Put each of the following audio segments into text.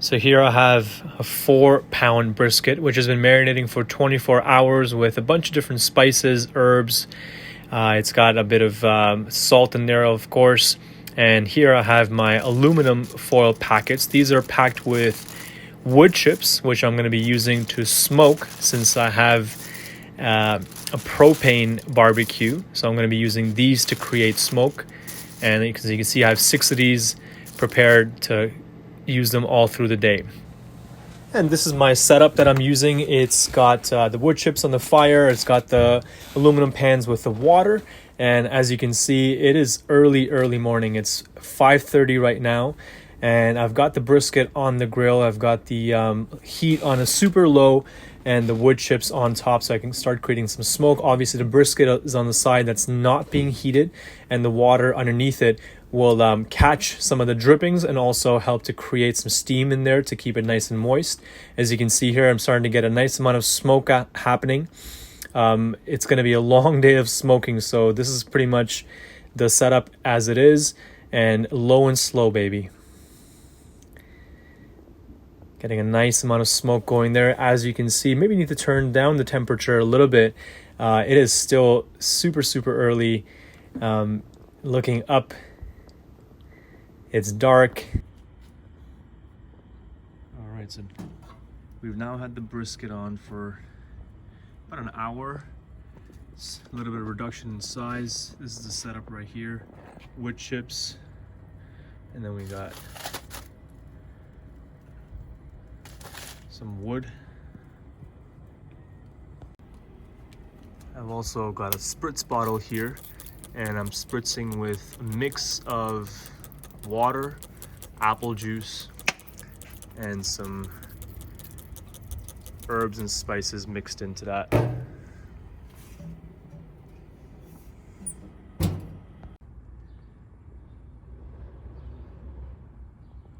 So here I have a 4-pound brisket, which has been marinating for 24 hours with a bunch of different spices, herbs. It's got a bit of salt in there, of course. And here I have my aluminum foil packets. These are packed with wood chips, which I'm going to be using to smoke since I have a propane BBQ. So I'm going to be using these to create smoke. And you can see I have 6 of these prepared to use them all through the day. And this is my setup that I'm using. It's got the wood chips on the fire. It's got the aluminum pans with the water. And as you can see, it is early morning. It's 5:30 right now. And I've got the brisket on the grill. I've got the heat on a super low and the wood chips on top so I can start creating some smoke. Obviously, the brisket is on the side that's not being heated, and the water underneath it will catch some of the drippings and also help to create some steam in there to keep it nice and moist. As you can see here, I'm starting to get a nice amount of smoke happening. It's going to be a long day of smoking, so this is pretty much the setup as it is, and low and slow, baby. Getting a nice amount of smoke going there. As you can see, maybe need to turn down the temperature a little bit. It is still super early. Looking up, it's dark. All right, so we've now had the brisket on for about an hour. It's a little bit of reduction in size. This is the setup right here. Wood chips, and then we got some wood. I've also got a spritz bottle here, and I'm spritzing with a mix of water, apple juice, and some herbs and spices mixed into that.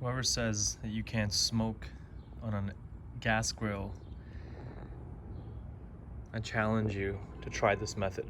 Whoever says that you can't smoke on a gas grill, I challenge you to try this method.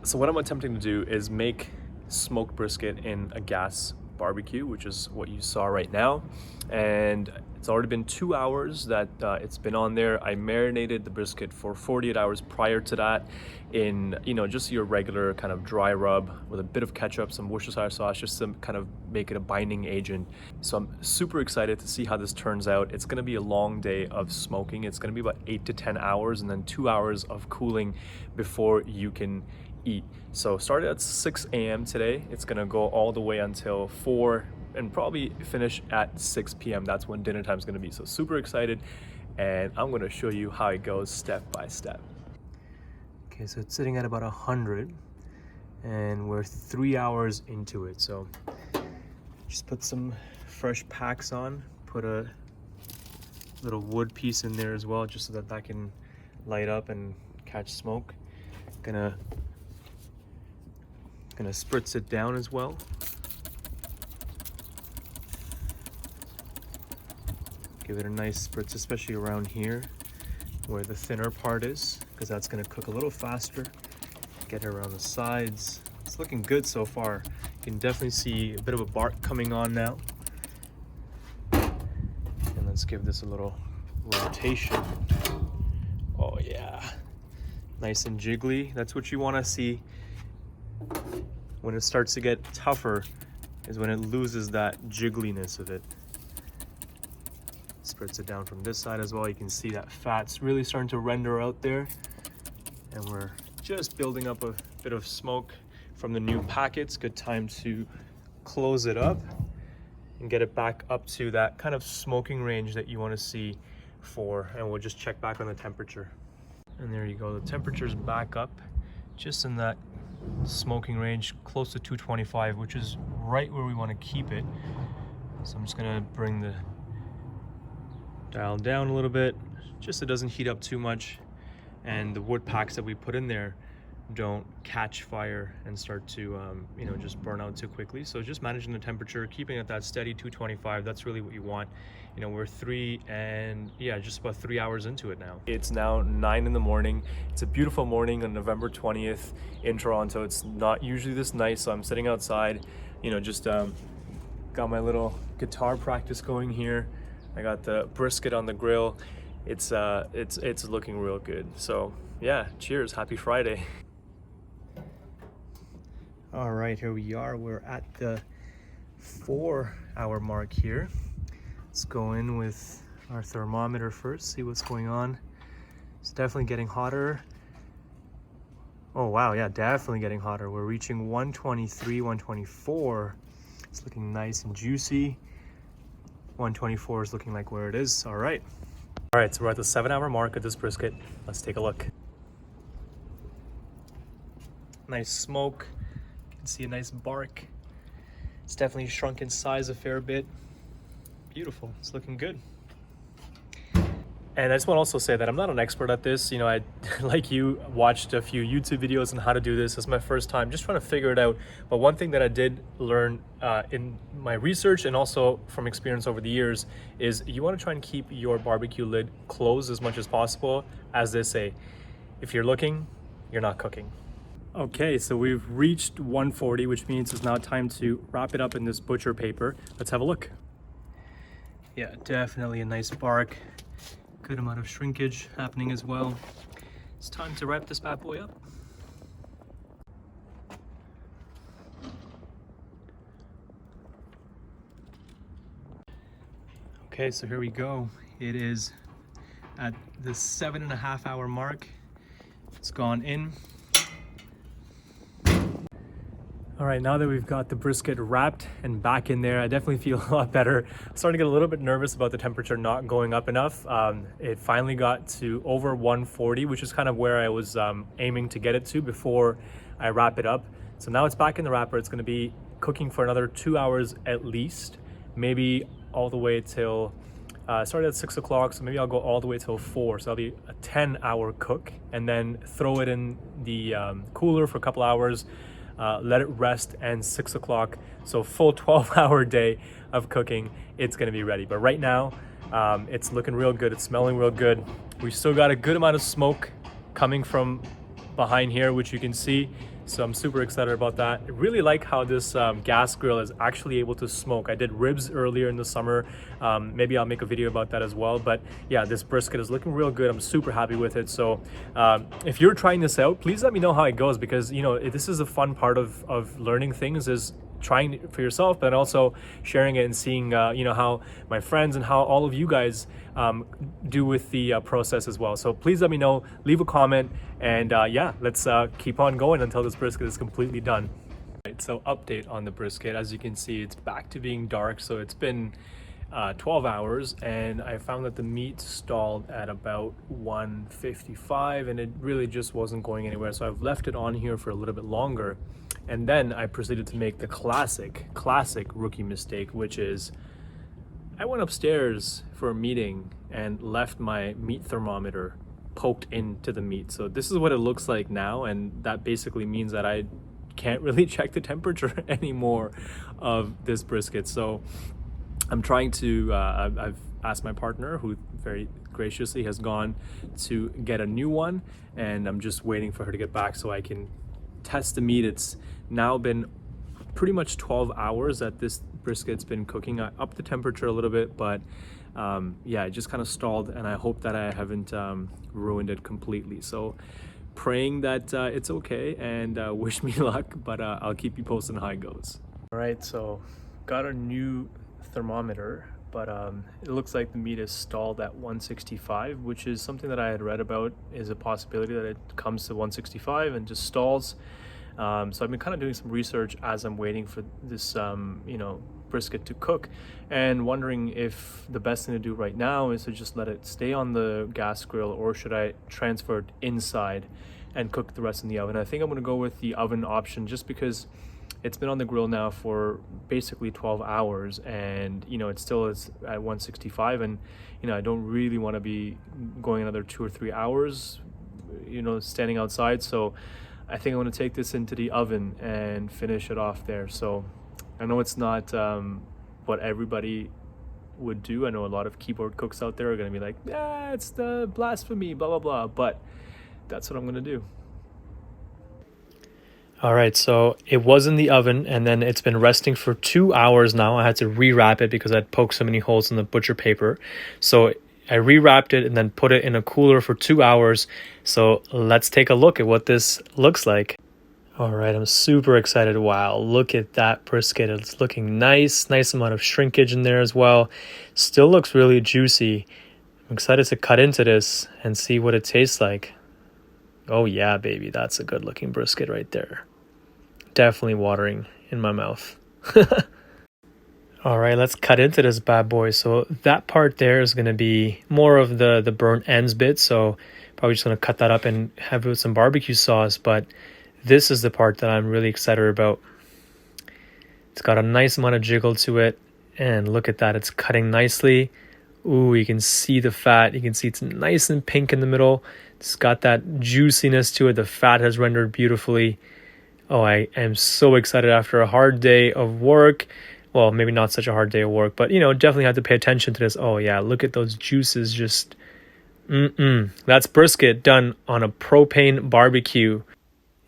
So what I'm attempting to do is make smoked brisket in a gas barbecue, which is what you saw right now. And it's already been 2 hours that it's been on there. I marinated the brisket for 48 hours prior to that in, just your regular kind of dry rub with a bit of ketchup, some Worcestershire sauce, just to kind of make it a binding agent. So I'm super excited to see how this turns out. It's going to be a long day of smoking. It's going to be about 8 to 10 hours and then 2 hours of cooling before you can eat. So started at 6 a.m. today. It's gonna go all the way until 4 and probably finish at 6 p.m. That's when dinner time is gonna be. So super excited, and I'm gonna show you how it goes step by step. Okay, so it's sitting at about 100 and we're 3 hours into it. So just put some fresh packs on, put a little wood piece in there as well, just so that can light up and catch smoke. Gonna spritz it down as well. Give it a nice spritz, especially around here where the thinner part is, because that's going to cook a little faster. Get it around the sides. It's looking good so far. You can definitely see a bit of a bark coming on now. And let's give this a little rotation. Oh yeah, nice and jiggly. That's what you want to see. When it starts to get tougher is when it loses that jiggliness of it. Spritz it down from this side as well. You can see that fat's really starting to render out there. And we're just building up a bit of smoke from the new packets. Good time to close it up and get it back up to that kind of smoking range that you want to see for. And we'll just check back on the temperature. And there you go. The temperature's back up just in that smoking range, close to 225, which is right where we want to keep it. So I'm just gonna bring the dial down a little bit, just so it doesn't heat up too much and the wood packs that we put in there don't catch fire and start to just burn out too quickly. So just managing the temperature, keeping it that steady 225, that's really what you want. We're just about 3 hours into it now. It's now 9 in the morning. It's a beautiful morning on November 20th in Toronto. It's not usually this nice, so I'm sitting outside. you know, just got my little guitar practice going here. I got the brisket on the grill. It's looking real good. So yeah, cheers, happy Friday. All right, here we are. We're at the 4-hour mark here. Let's go in with our thermometer first, see what's going on. It's definitely getting hotter. Oh wow, yeah, definitely getting hotter. We're reaching 123, 124. It's looking nice and juicy. 124 is looking like where it is. All right. All right, so we're at the 7-hour mark of this brisket. Let's take a look. Nice smoke. You can see a nice bark. It's definitely shrunk in size a fair bit. Beautiful, it's looking good. And I just want to also say that I'm not an expert at this. You know, I, like you, watched a few YouTube videos on how to do this. It's my first time just trying to figure it out. But one thing that I did learn in my research and also from experience over the years is you want to try and keep your barbecue lid closed as much as possible. As they say, if you're looking, you're not cooking. Okay, so we've reached 140, which means it's now time to wrap it up in this butcher paper. Let's have a look. Yeah, definitely a nice bark. Good amount of shrinkage happening as well. It's time to wrap this bad boy up. Okay, so here we go. It is at the 7.5-hour mark. It's gone in. All right, now that we've got the brisket wrapped and back in there, I definitely feel a lot better. I'm starting to get a little bit nervous about the temperature not going up enough. It finally got to over 140, which is kind of where I was aiming to get it to before I wrap it up. So now it's back in the wrapper. It's gonna be cooking for another 2 hours at least, maybe all the way till, started at 6 o'clock, so maybe I'll go all the way till 4. So that'll be a 10-hour cook, and then throw it in the cooler for a couple hours. Let it rest, and 6 o'clock, so full 12-hour day of cooking, it's gonna be ready. But right now, it's looking real good. It's smelling real good. We still got a good amount of smoke coming from behind here, which you can see. So I'm super excited about that. I really like how this gas grill is actually able to smoke. I did ribs earlier in the summer. Maybe I'll make a video about that as well. But yeah, this brisket is looking real good. I'm super happy with it. So if you're trying this out, please let me know how it goes, because you know, this is a fun part of learning things, is trying it for yourself, but also sharing it and seeing you know, how my friends and how all of you guys do with the process as well. So please let me know, leave a comment, and yeah, let's keep on going until this brisket is completely done. Right, so update on the brisket. As you can see, it's back to being dark. So it's been 12 hours, and I found that the meat stalled at about 155, and it really just wasn't going anywhere. So I've left it on here for a little bit longer. And then I proceeded to make the classic rookie mistake, which is I went upstairs for a meeting and left my meat thermometer poked into the meat. So this is what it looks like now, and that basically means that I can't really check the temperature anymore of this brisket. So I'm trying to, I've asked my partner, who very graciously has gone to get a new one, and I'm just waiting for her to get back so I can test the meat. It's now been pretty much 12 hours that this brisket's been cooking. I upped the temperature a little bit, but yeah, it just kind of stalled, and I hope that I haven't ruined it completely. So praying that it's okay, and wish me luck, but I'll keep you posted on how it goes. All right, so got a new thermometer, but it looks like the meat is stalled at 165, which is something that I had read about, is a possibility that it comes to 165 and just stalls. So I've been kind of doing some research as I'm waiting for this you know, brisket to cook, and wondering if the best thing to do right now is to just let it stay on the gas grill, or should I transfer it inside and cook the rest in the oven. I think I'm going to go with the oven option, just because it's been on the grill now for basically 12 hours, and you know, it still is at 165, and you know, I don't really want to be going another 2 or 3 hours, you know, standing outside. So I think I'm going to take this into the oven and finish it off there. So I know it's not what everybody would do. I know a lot of keyboard cooks out there are going to be like, yeah, it's the blasphemy, blah blah blah, but that's what I'm going to do. All right, so it was in the oven and then it's been resting for 2 hours now. I had to rewrap it because I'd poked so many holes in the butcher paper. So I rewrapped it and then put it in a cooler for 2 hours. So let's take a look at what this looks like. All right, I'm super excited. Wow, look at that brisket. It's looking nice. Nice amount of shrinkage in there as well. Still looks really juicy. I'm excited to cut into this and see what it tastes like. Oh yeah, baby, that's a good looking brisket right there. Definitely watering in my mouth. All right, let's cut into this bad boy. So that part there is going to be more of the burnt ends bit. So probably just going to cut that up and have it with some barbecue sauce. But this is the part that I'm really excited about. It's got a nice amount of jiggle to it. And look at that, it's cutting nicely. Ooh, you can see the fat. You can see it's nice and pink in the middle. It's got that juiciness to it. The fat has rendered beautifully. Oh, I am so excited after a hard day of work. Well, maybe not such a hard day of work, but, definitely have to pay attention to this. Oh, yeah, look at those juices just... That's brisket done on a propane barbecue.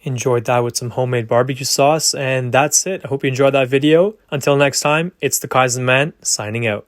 Enjoyed that with some homemade barbecue sauce, and that's it. I hope you enjoyed that video. Until next time, it's the Kaizen Man signing out.